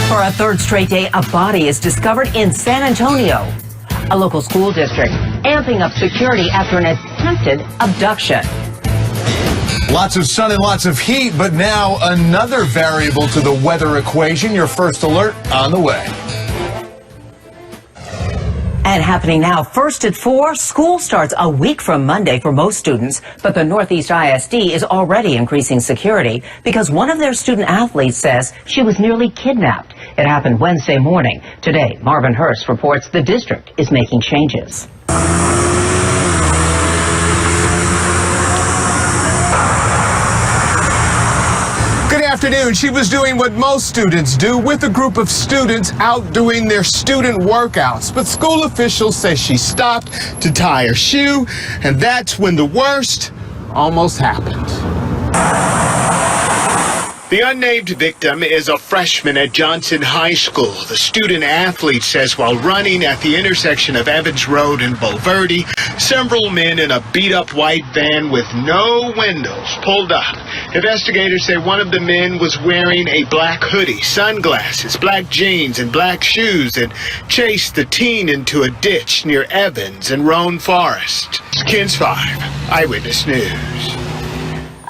For a third straight day, a body is discovered in San Antonio. A local school district amping up security after an attempted abduction. Lots of sun and lots of heat, but now another variable to the weather equation. Your first alert on the way. And happening now, first at 4, school starts a week from Monday for most students, but the Northeast ISD is already increasing security because one of their student athletes says she was nearly kidnapped. It happened Wednesday morning. Today, Marvin Hurst reports the district is making changes. Good afternoon. She was doing what most students do with a group of students out doing their student workouts. But school officials say she stopped to tie her shoe, and that's when the worst almost happened. The unnamed victim is a freshman at Johnson High School. The student athlete says while running at the intersection of Evans Road and Bulverde, several men in a beat-up white van with no windows pulled up. Investigators say one of the men was wearing a black hoodie, sunglasses, black jeans, and black shoes and chased the teen into a ditch near Evans and Roan Forest. KENS 5, Eyewitness News.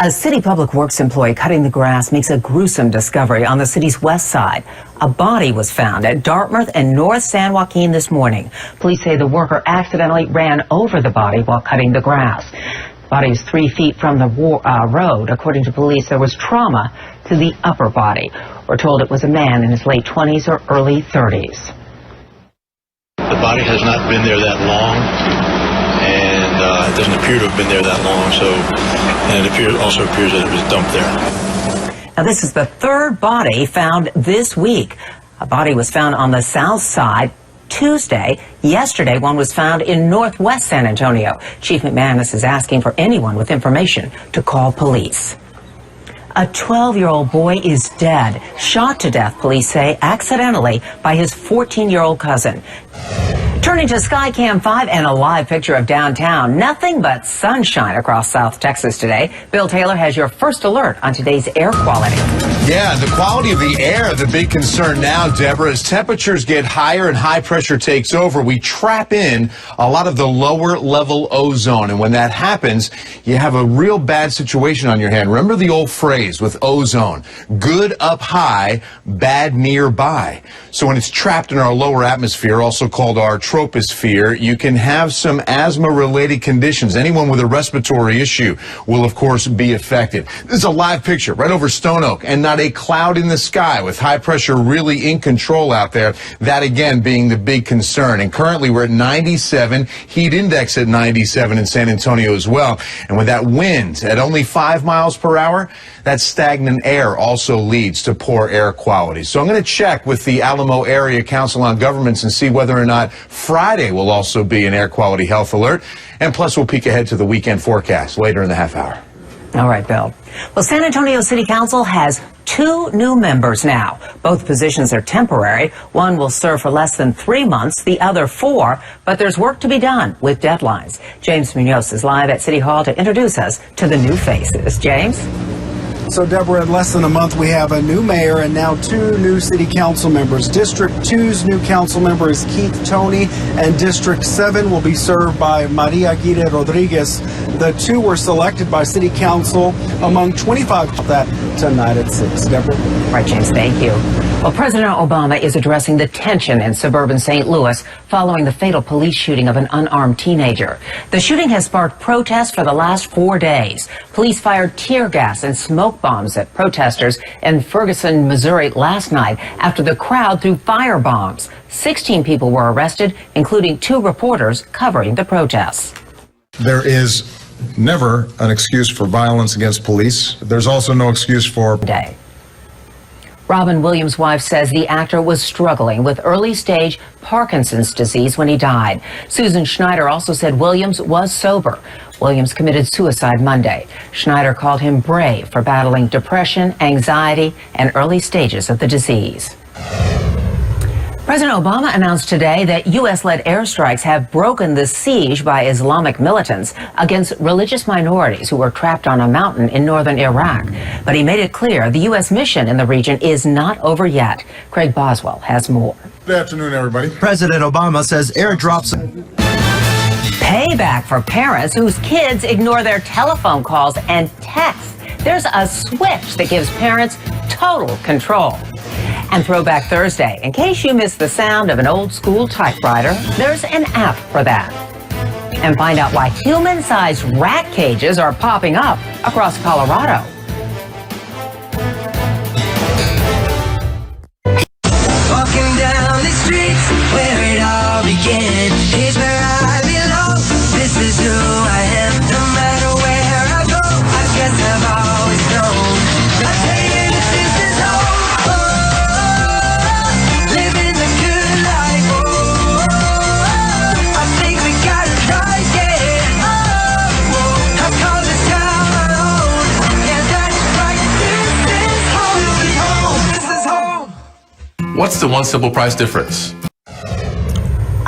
A city public works employee cutting the grass makes a gruesome discovery on the city's west side. A body was found at Dartmouth and North San Joaquin this morning. Police say the worker accidentally ran over the body while cutting the grass. The body is 3 feet from the road. According to police, there was trauma to the upper body. We're told it was a man in his late 20s or early 30s. The body has not been there that long. And it doesn't appear to have been there that long, and it also appears that it was dumped there. Now, this is the third body found this week. A body was found on the south side Tuesday. Yesterday, one was found in northwest San Antonio. Chief McManus is asking for anyone with information to call police. A 12-year-old boy is dead, shot to death, police say, accidentally by his 14-year-old cousin. Turning to Skycam 5 and a live picture of downtown. Nothing but sunshine across South Texas today. Bill Taylor has your first alert on today's air quality. Yeah, the quality of the air, the big concern now, Deborah, as temperatures get higher and high pressure takes over, we trap in a lot of the lower level ozone. And when that happens, you have a real bad situation on your hand. Remember the old phrase with ozone, good up high, bad nearby. So when it's trapped in our lower atmosphere, also called our troposphere, you can have some asthma-related conditions. Anyone with a respiratory issue will, of course, be affected. This is a live picture right over Stone Oak, and not a cloud in the sky with high pressure really in control out there. That, again, being the big concern. And currently, we're at 97, heat index at 97 in San Antonio as well. And with that wind at only 5 miles per hour, that stagnant air also leads to poor air quality. So I'm going to check with the Alamo Area Council on Governments and see whether or not Friday will also be an air quality health alert. And plus, we'll peek ahead to the weekend forecast later in the half hour. All right, Bill. Well, San Antonio City Council has 2 new members now. Both positions are temporary. One will serve for less than 3 months, the other 4, but there's work to be done with deadlines. James Muñoz is live at City Hall to introduce us to the new faces. James? So, Deborah, in less than a month, we have a new mayor and now 2 new city council members. District 2's new council member is Keith Toney, and District 7 will be served by Maria Aguirre Rodriguez. The 2 were selected by city council among 25 of that tonight at 6. Deborah? All right, James, thank you. Well, President Obama is addressing the tension in suburban St. Louis following the fatal police shooting of an unarmed teenager. The shooting has sparked protests for the last 4 days. Police fired tear gas and smoke bombs at protesters in Ferguson, Missouri last night after the crowd threw fire bombs. 16 people were arrested, including 2 reporters covering the protests. There is never an excuse for violence against police. There's also no excuse for day. Robin Williams' wife says the actor was struggling with early-stage Parkinson's disease when he died. Susan Schneider also said Williams was sober. Williams committed suicide Monday. Schneider called him brave for battling depression, anxiety, and early stages of the disease. President Obama announced today that U.S.-led airstrikes have broken the siege by Islamic militants against religious minorities who were trapped on a mountain in northern Iraq. But he made it clear the U.S. mission in the region is not over yet. Craig Boswell has more. Good afternoon, everybody. President Obama says airdrops. Payback for parents whose kids ignore their telephone calls and texts. There's a switch that gives parents total control. And Throwback Thursday, in case you missed the sound of an old school typewriter, there's an app for that. And find out why human-sized rat cages are popping up across Colorado. Walking down the streets where it all began. Here's where I belong. This is who I am. No matter where I go, I guess I've always known. I tell you, this is home. Living the good life. I think we got it right, yeah. I call this town my own. Yeah, that's right. This is home. This is home. What's the one simple price difference?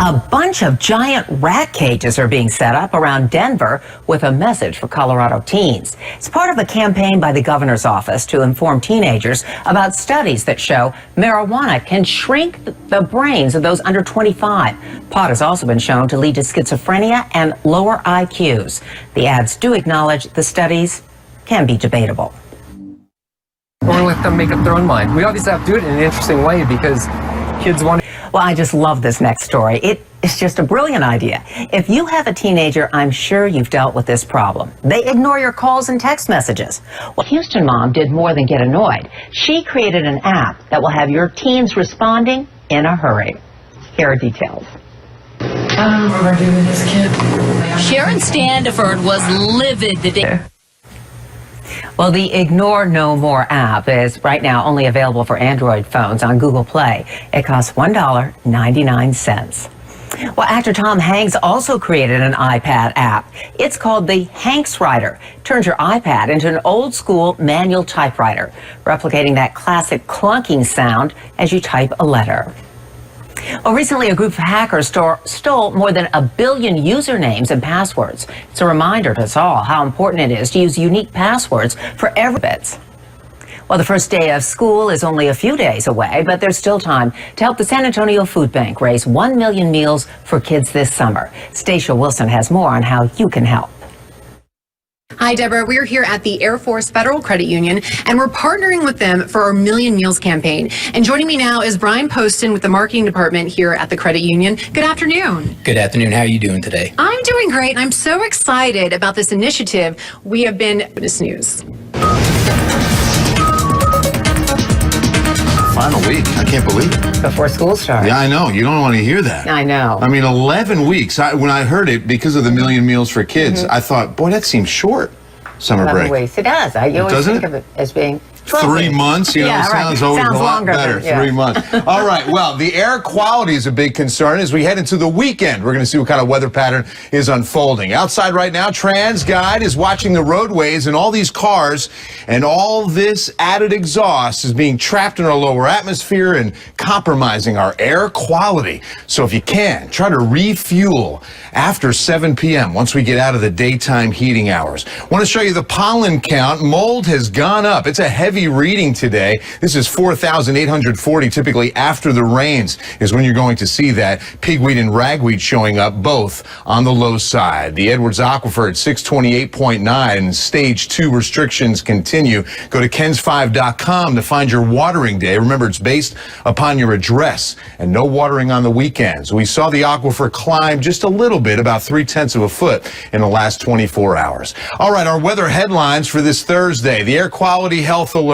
A bunch of giant rat cages are being set up around Denver with a message for Colorado teens. It's part of a campaign by the governor's office to inform teenagers about studies that show marijuana can shrink the brains of those under 25. Pot has also been shown to lead to schizophrenia and lower IQs. The ads do acknowledge the studies can be debatable. We're gonna let them make up their own mind. We obviously have to do it in an interesting way because kids want. Well, I just love this next story. It's just a brilliant idea. If you have a teenager, I'm sure you've dealt with this problem. They ignore your calls and text messages. Well, Houston mom did more than get annoyed. She created an app that will have your teens responding in a hurry. Here are details. I don't remember doing this, kid. Sharon Standiford was livid the day. Well, the Ignore No More app is right now only available for Android phones on Google Play. It costs $1.99. Well, actor Tom Hanks also created an iPad app. It's called the Hanks Writer. It turns your iPad into an old school manual typewriter, replicating that classic clunking sound as you type a letter. Well, recently a group of hackers stole more than 1 billion usernames and passwords. It's a reminder to us all how important it is to use unique passwords for every bit. Well, the first day of school is only a few days away, but there's still time to help the San Antonio Food Bank raise 1 million meals for kids this summer. Stacia Willson has more on how you can help. Hi, Deborah. We're here at the Air Force Federal Credit Union, and we're partnering with them for our Million Meals campaign. And joining me now is Brian Poston with the marketing department here at the Credit Union. Good afternoon. Good afternoon. How are you doing today? I'm doing great, and I'm so excited about this initiative. We have been Eyewitness News. Final week. I can't believe it. Before school starts. Yeah, I know. You don't want to hear that. I know. I mean, 11 weeks. When I heard it, because of the Million Meals for Kids, I thought, boy, that seems short. Summer 11 break. weeks. It does. You always think of it as being 12 3 weeks. months, you know, Yeah, sounds right. always Sounds a lot longer better. than- yeah. 3 months. All right, well, the air quality is a big concern as we head into the weekend. We're going to see what kind of weather pattern is unfolding. Outside right now, Trans Guide is watching the roadways and all these cars, and all this added exhaust is being trapped in our lower atmosphere and compromising our air quality. So if you can, try to refuel after 7 p.m. once we get out of the daytime heating hours. Want to show you the pollen count. Mold has gone up. It's a heavy reading today. This is 4,840. Typically after the rains is when you're going to see that. Pigweed and ragweed showing up both on the low side. The Edwards Aquifer at 628.9 and stage 2 restrictions continue. Go to KENS5.com to find your watering day. Remember, it's based upon your address and no watering on the weekends. We saw the aquifer climb just a little bit, about 0.3 of a foot in the last 24 hours. All right, our weather headlines for this Thursday. The air quality health alert.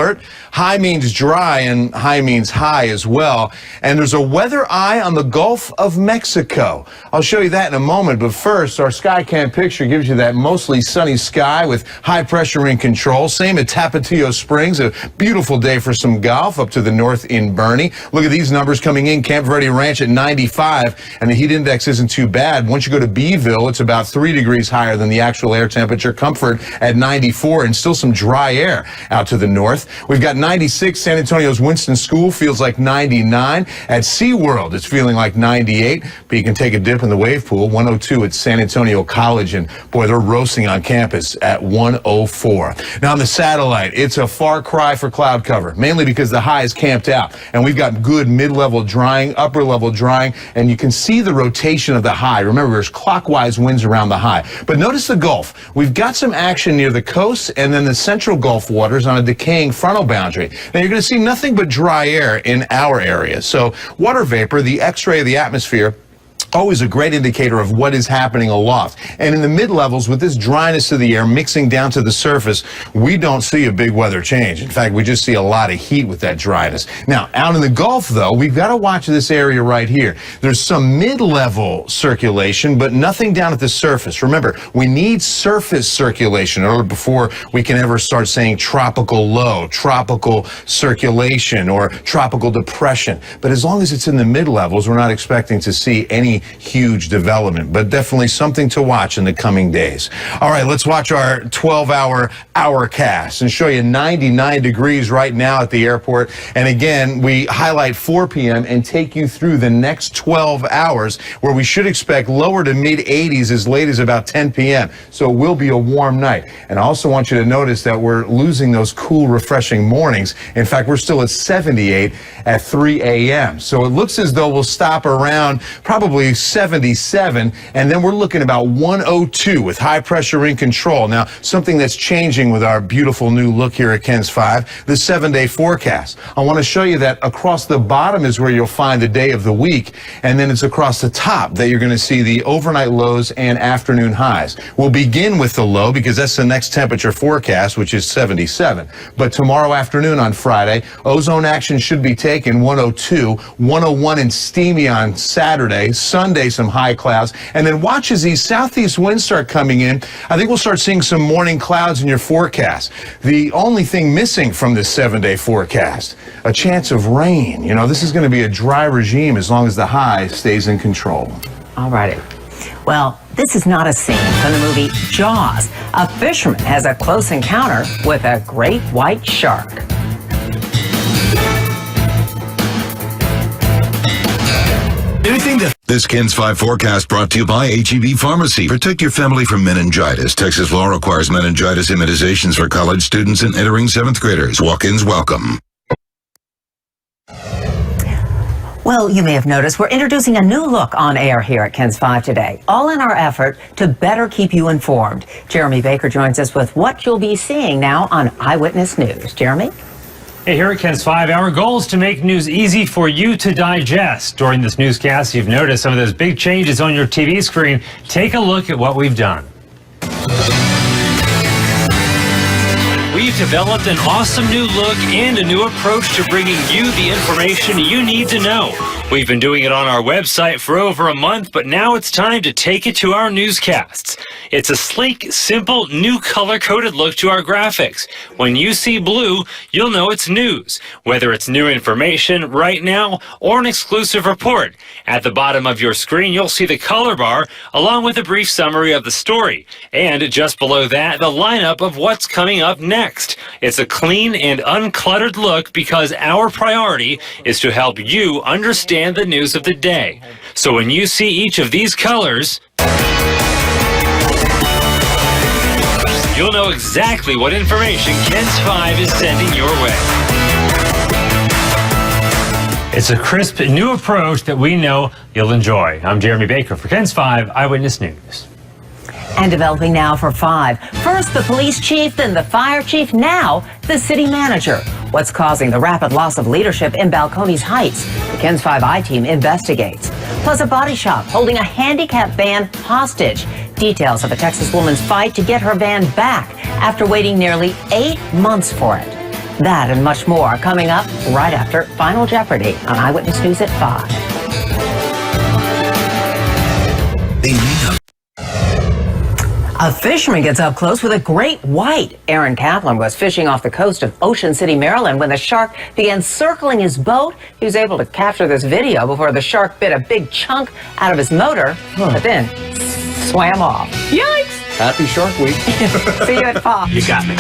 High means dry and high means high as well. And there's a weather eye on the Gulf of Mexico. I'll show you that in a moment. But first, our Skycam picture gives you that mostly sunny sky with high pressure in control. Same at Tapatio Springs. A beautiful day for some golf up to the north in Bernie. Look at these numbers coming in. Camp Verde Ranch at 95, and the heat index isn't too bad. Once you go to Beeville, it's about 3 degrees higher than the actual air temperature. Comfort at 94, and still some dry air out to the north. north. We've got 96. San Antonio's Winston School feels like 99. At SeaWorld, it's feeling like 98. But you can take a dip in the wave pool. 102 at San Antonio College. And boy, they're roasting on campus at 104. Now on the satellite, it's a far cry for cloud cover, mainly because the high is camped out. And we've got good mid-level drying, upper-level drying, and you can see the rotation of the high. Remember, there's clockwise winds around the high. But notice the Gulf. We've got some action near the coast and then the central Gulf waters on a decaying frontal boundary. Now, you're going to see nothing but dry air in our area. So water vapor, the X-ray of the atmosphere, always a great indicator of what is happening aloft. And in the mid-levels, with this dryness of the air mixing down to the surface, we don't see a big weather change. In fact, we just see a lot of heat with that dryness. Now, out in the Gulf, though, we've got to watch this area right here. There's some mid-level circulation, but nothing down at the surface. Remember, we need surface circulation in order before we can ever start saying tropical low, tropical circulation, or tropical depression. But as long as it's in the mid-levels, we're not expecting to see any huge development, but definitely something to watch in the coming days. All right, let's watch our 12-hour hourcast and show you 99 degrees right now at the airport. And again, we highlight 4 p.m. and take you through the next 12 hours where we should expect lower to mid 80s as late as about 10 p.m. So it will be a warm night. And I also want you to notice that we're losing those cool, refreshing mornings. In fact, we're still at 78 at 3 a.m. So it looks as though we'll stop around probably 77, and then we're looking about 102 with high pressure in control. Now, something that's changing with our beautiful new look here at KENS 5, the 7-day forecast. I want to show you that across the bottom is where you'll find the day of the week, and then it's across the top that you're going to see the overnight lows and afternoon highs. We'll begin with the low because that's the next temperature forecast, which is 77. But tomorrow afternoon on Friday, ozone action should be taken 102, 101 and steamy on Saturday, Sunday, some high clouds, and then watch as these southeast winds start coming in. I think we'll start seeing some morning clouds in your forecast. The only thing missing from this 7-day forecast, a chance of rain. You know, this is going to be a dry regime as long as the high stays in control. All righty. Well, this is not a scene from the movie Jaws. A fisherman has a close encounter with a great white shark. This KENS 5 forecast brought to you by HEB Pharmacy. Protect your family from meningitis. Texas law requires meningitis immunizations for college students and entering 7th graders. Walk-ins welcome. Well, you may have noticed we're introducing a new look on air here at KENS 5 today, all in our effort to better keep you informed. Jeremy Baker joins us with what you'll be seeing now on Eyewitness News. Jeremy? Hey, here at KENS 5, our goal is to make news easy for you to digest. During this newscast, you've noticed some of those big changes on your TV screen. Take a look at what we've done. We've developed an awesome new look and a new approach to bringing you the information you need to know. We've been doing it on our website for over a month, but now it's time to take it to our newscasts. It's a sleek, simple, new color-coded look to our graphics. When you see blue, you'll know it's news, whether it's new information right now or an exclusive report. At the bottom of your screen, you'll see the color bar along with a brief summary of the story. And just below that, the lineup of what's coming up next. It's a clean and uncluttered look because our priority is to help you understand the news of the day. So when you see each of these colors, you'll know exactly what information KENS 5 is sending your way. It's a crisp new approach that we know you'll enjoy. I'm Jeremy Baker for KENS 5 Eyewitness News. And developing now for 5. First, the police chief, then the fire chief, now the city manager. What's causing the rapid loss of leadership in Balcones Heights? The KENS 5 I-team investigates. Plus, a body shop holding a handicapped van hostage. Details of a Texas woman's fight to get her van back after waiting nearly 8 months for it. That and much more coming up right after Final Jeopardy on Eyewitness News at 5. A fisherman gets up close with a great white. Aaron Kaplan was fishing off the coast of Ocean City, Maryland, when the shark began circling his boat. He was able to capture this video before the shark bit a big chunk out of his motor, but then swam off. Yikes! Happy Shark Week. See you at 5. You got me.